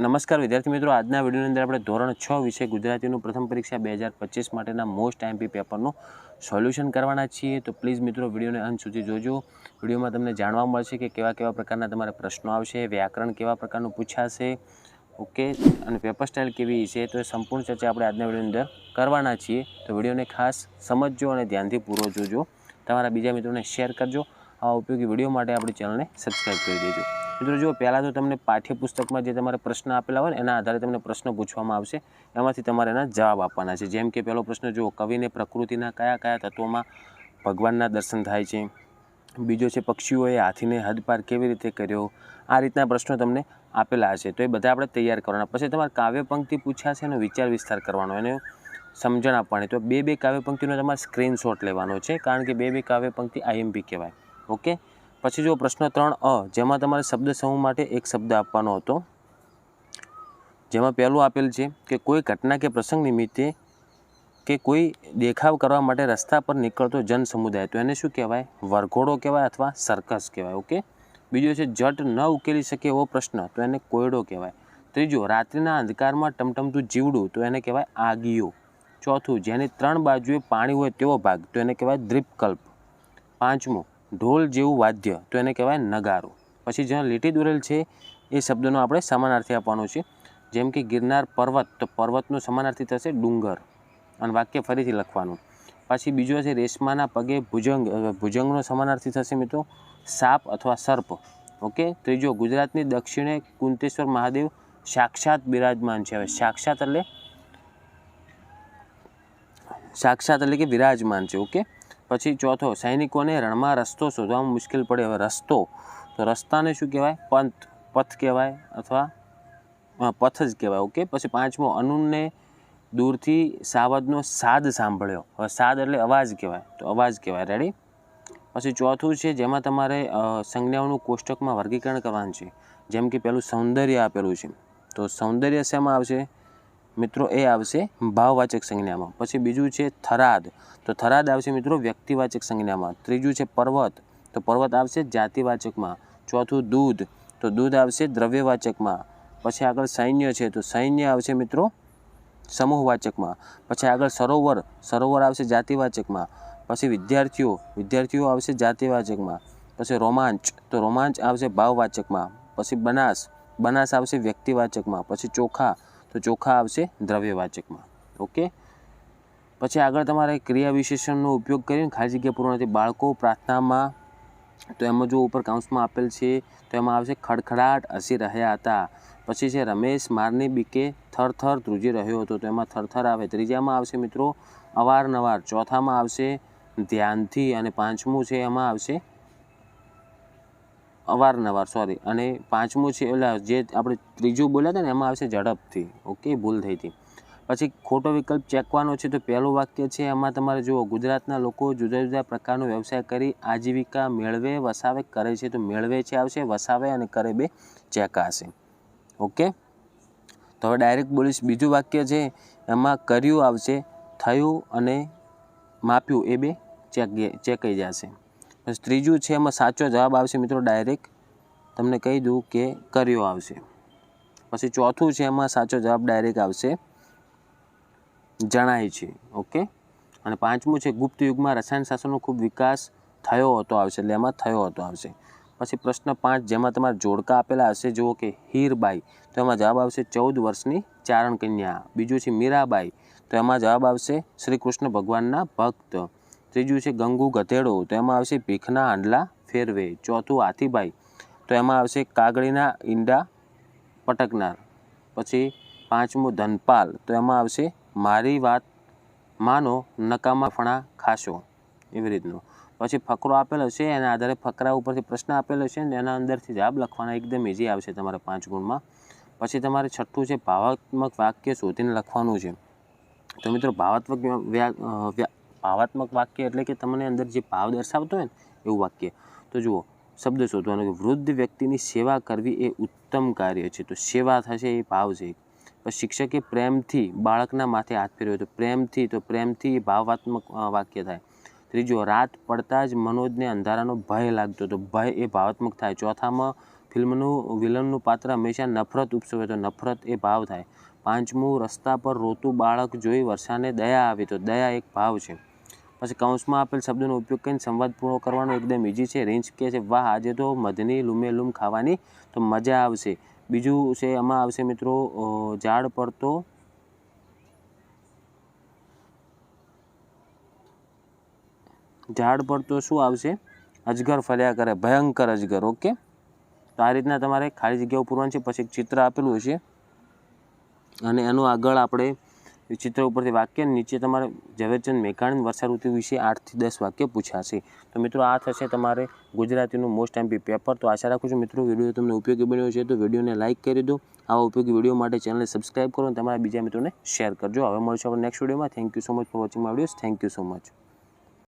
નમસ્કાર વિદ્યાર્થી મિત્રો, આજના વિડીયોની અંદર આપણે ધોરણ 6 વિષય ગુજરાતીનું પ્રથમ પરીક્ષા 2025 માટેના મોસ્ટ આઈએમપી પેપરનું સોલ્યુશન કરવાના છીએ. તો પ્લીઝ મિત્રો વિડીયોને અંત સુધી જોજો. વિડીયોમાં તમને જાણવા મળશે કે કેવા કેવા પ્રકારના તમારે પ્રશ્નો આવશે, વ્યાકરણ કેવા પ્રકારનું પૂછાશે, ઓકે, અને પેપર સ્ટાઇલ કેવી છે, તો એ સંપૂર્ણ ચર્ચા આપણે આજના વિડીયોની અંદર કરવાના છીએ. તો વિડીયોને ખાસ સમજજો અને ધ્યાનથી પૂરો જોજો. તમારા બીજા મિત્રોને શેર કરજો. આવા ઉપયોગી વિડીયો માટે આપણી ચેનલને સબસ્ક્રાઈબ કરી દેજો. મિત્રો જુઓ, પહેલાં તો તમને પાઠ્યપુસ્તકમાં જે તમારે પ્રશ્ન આપેલા હોય ને એના આધારે તમને પ્રશ્ન પૂછવામાં આવશે. એમાંથી તમારે એના જવાબ આપવાના છે. જેમ કે પહેલો પ્રશ્ન જુઓ, કવિને પ્રકૃતિના કયા કયા તત્વોમાં ભગવાનના દર્શન થાય છે. બીજો છે, પક્ષીઓએ હાથીને હદપાર કેવી રીતે કર્યો. આ રીતના પ્રશ્નો તમને આપેલા હશે. તો એ બધા આપણે તૈયાર કરવાના. પછી તમારે કાવ્ય પંક્તિ પૂછાશે, એનો વિચાર વિસ્તાર કરવાનો, એને સમજણ આપવાની. તો બે કાવ્ય પંક્તિનો તમારે સ્ક્રીનશોટ લેવાનો છે, કારણ કે બે કાવ્ય પંક્તિ આઈએમપી કહેવાય. ઓકે. પછી જો પ્રશ્ન 3 જેમાં તમારે શબ્દ સમૂહ માટે એક શબ્દ આપવાનો હતો, જેમાં પહેલું આપેલ છે કે કોઈ ઘટના કે પ્રસંગ નિમિત્તે કે કોઈ દેખાવ કરવા માટે રસ્તા પર નીકળતો જન સમુદાય, તો એને શું કહેવાય? વરઘોડો કહેવાય અથવા સર્કસ કહેવાય. ઓકે. બીજો છે, જટ ન ઉકેલી શકે એવો પ્રશ્ન, તો એને કોયડો કહેવાય. ત્રીજો, રાત્રિના અંધકારમાં ટમટમતું જીવડું, તો એને કહેવાય આગિયો. ચોથું, જેની 3 બાજુએ પાણી હોય તેવો ભાગ, તો એને કહેવાય દ્વીપકલ્પ. પાંચમું, ઢોલ જેવું વાદ્ય, તો એને કહેવાય નગારો. પછી જ્યાં લીટી દોરેલ છે એ શબ્દનો આપણે સમાનાર્થી આપવાનો છે. જેમ કે ગિરનાર પર્વત, તો પર્વતનો સમાનાર્થી થશે ડુંગર, અને વાક્ય ફરીથી લખવાનું. પછી બીજો છે, રેશમાના પગે ભુજંગ, ભુજંગનો સમાનાર્થી થશે મિત્રો સાપ અથવા સર્પ. ઓકે. ત્રીજો, ગુજરાતની દક્ષિણે કુંતેશ્વર મહાદેવ સાક્ષાત બિરાજમાન છે. હવે સાક્ષાત એટલે કે વિરાજમાન છે. ઓકે. પછી ચોથો, સૈનિકોને રણમાં રસ્તો શોધવામાં મુશ્કેલ પડે. હવે રસ્તો, તો રસ્તાને શું કહેવાય? પથ કહેવાય અથવા પથ જ કહેવાય. ઓકે. પછી પાંચમો, અનુને દૂરથી સાવજનો સાદ સાંભળ્યો. હવે સાદ એટલે અવાજ કહેવાય, તો અવાજ કહેવાય. રેડી. પછી ચોથું છે, જેમાં તમારે સંજ્ઞાઓનું કોષ્ટકમાં વર્ગીકરણ કરવાનું છે. જેમ કે પેલું સૌંદર્ય આપેલું છે, તો સૌંદર્ય શેમાં આવશે મિત્રો? એ આવશે ભાવવાચક સંજ્ઞામાં. પછી બીજું છે થરાદ, તો થરાદ આવશે મિત્રો વ્યક્તિવાચક સંજ્ઞામાં. ત્રીજું છે પર્વત, તો પર્વત આવશે જાતિવાચકમાં. ચોથું દૂધ, તો દૂધ આવશે દ્રવ્યવાચકમાં. પછી આગળ સૈન્ય છે, તો સૈન્ય આવશે મિત્રો સમૂહવાચકમાં. પછી આગળ સરોવર આવશે જાતિવાચકમાં. પછી વિદ્યાર્થીઓ આવશે જાતિવાચકમાં. પછી રોમાંચ, તો રોમાંચ આવશે ભાવવાચકમાં. પછી બનાસ આવશે વ્યક્તિવાચકમાં. પછી ચોખા, તો ચોખા આવશે દ્રવ્યવાચકમાં. ઓકે. પછી આગળ તમારે ક્રિયા વિશેષણનો ઉપયોગ કરીને ખાલી જગ્યા પૂર્ણ. બાળકો પ્રાર્થનામાં, તો એમાં જો ઉપર કાઉન્સમાં આપેલ છે, તો એમાં આવશે ખડખડાટ હસી રહ્યા હતા. પછી છે, રમેશ મારની બીકે થરથર ધ્રુજી રહ્યો હતો, તો એમાં થરથર આવે. ત્રીજામાં આવશે મિત્રો અવારનવાર. ચોથામાં આવશે ધ્યાનથી, અને પાંચમું છે એમાં આવશે અવારનવાર, સોરી, અને પાંચમું છે એટલે જે આપણે ત્રીજું બોલ્યા હતા ને એમાં આવશે ઝડપથી. ઓકે, ભૂલ થઈ હતી. પછી ખોટો વિકલ્પ ચેકવાનો છે. તો પહેલું વાક્ય છે એમાં તમારે જુઓ, ગુજરાતના લોકો જુદા જુદા પ્રકારનો વ્યવસાય કરી આજીવિકા મેળવે વસાવે કરે છે, તો મેળવે છે આવશે, વસાવે અને કરે બે ચેકાશે. ઓકે. તો હવે ડાયરેક્ટ બોલીશ. બીજું વાક્ય છે એમાં કર્યું આવશે, થયું અને માપ્યું એ બે ચેકાઈ જશે. પછી ત્રીજું છે એમાં સાચો જવાબ આવશે મિત્રો, ડાયરેક્ટ તમને કહી દઉં કે કર્યો આવશે. પછી ચોથું છે એમાં સાચો જવાબ ડાયરેક્ટ આવશે જણાય છે. ઓકે. અને પાંચમું છે, ગુપ્ત યુગમાં રસાયણશાસ્ત્રનો ખૂબ વિકાસ થયો હતો આવશે, એટલે એમાં થયો હતો આવશે. પછી પ્રશ્ન 5, જેમાં તમારે જોડકા આપેલા હશે, જુઓ કે હીરબાઈ, તો એમાં જવાબ આવશે 14 વર્ષની ચારણ કન્યા. બીજું છે મીરાબાઈ, તો એમાં જવાબ આવશે શ્રી કૃષ્ણ ભગવાનના ભક્ત. ત્રીજું છે ગંગુ ગધેડો, તો એમાં આવશે ભીખના હાંડલા ફેરવે. ચોથું હાથીબાઈ, તો એમાં આવશે કાગડીના ઈંડા પટકનાર. પછી પાંચમું ધનપાલ, તો એમાં આવશે મારી વાત માનો નકામા ફણા ખાશો, એવી રીતનું. પછી ફકરો આપેલો છે, એના આધારે ફકરા ઉપરથી પ્રશ્ન આપેલો છે ને એના અંદરથી જવાબ લખવાના. એકદમ ઇઝી આવશે તમારે 5 ગુણમાં. પછી તમારે છઠ્ઠું છે, ભાવાત્મક વાક્ય શોધીને લખવાનું છે. તો મિત્રો ભાવાત્મક વાક્ય એટલે કે તમને અંદર જે ભાવ દર્શાવતો હોય ને એવું વાક્ય. તો જુઓ, શબ્દ શોધવાનો કે વૃદ્ધ વ્યક્તિની સેવા કરવી એ ઉત્તમ કાર્ય છે, તો સેવા થશે એ ભાવ છે. પછી શિક્ષકે પ્રેમથી બાળકના માથે હાથ ફેરવ્યો, તો પ્રેમથી ભાવાત્મક વાક્ય થાય. ત્રીજો, રાત પડતા જ મનોજને અંધારાનો ભય લાગતો, તો ભય એ ભાવાત્મક થાય. ચોથામાં ફિલ્મનું વિલનનું પાત્ર હંમેશા નફરત ઉપસવે તો નફરત એ ભાવ થાય. 5મું, રસ્તા પર રોતું બાળક જોઈ વર્ષાને દયા આવી તો દયા એક ભાવ છે. પછી કૌંસમાં આપેલ શબ્દોનો ઉપયોગ કરીને સંવાદ પૂરો કરવાનો એકદમ ઇઝી છે. રીંછ કહે છે વાહ આજે તો મધની લૂમે લૂમ ખાવાની તો મજા આવશે. બીજું છે એમાં આવશે મિત્રો ઝાડ પર તો શું આવશે? અજગર ફર્યા કરે, ભયંકર અજગર. ઓકે, તો આ રીતના તમારે ખાલી જગ્યાઓ પૂરવાની છે. પછી એક ચિત્ર આપેલું હશે અને એનું આગળ આપણે ચિત્ર ઉપરથી વાક્ય, નીચે તમારે ઝવેરચંદ મેઘાણી વર્ષાઋતુ વિશે 8 થી 10 વાક્ય પૂછાશે. તો મિત્રો આ થશે તમારે ગુજરાતીનું મોસ્ટ એમપી પેપર. તો આશા રાખું છું મિત્રો વિડીયો તમને ઉપયોગી બન્યો છે. તો વિડીયોને લાઇક કરી દો. આવા ઉપયોગી વિડીયો માટે ચેનલને સબસ્ક્રાઈબ કરો અને તમારા બીજા મિત્રોને શેર કરજો. હવે મળીશું આપણે નેક્સ્ટ વિડીયોમાં. Thank you so much for watching my videos. Thank you so much.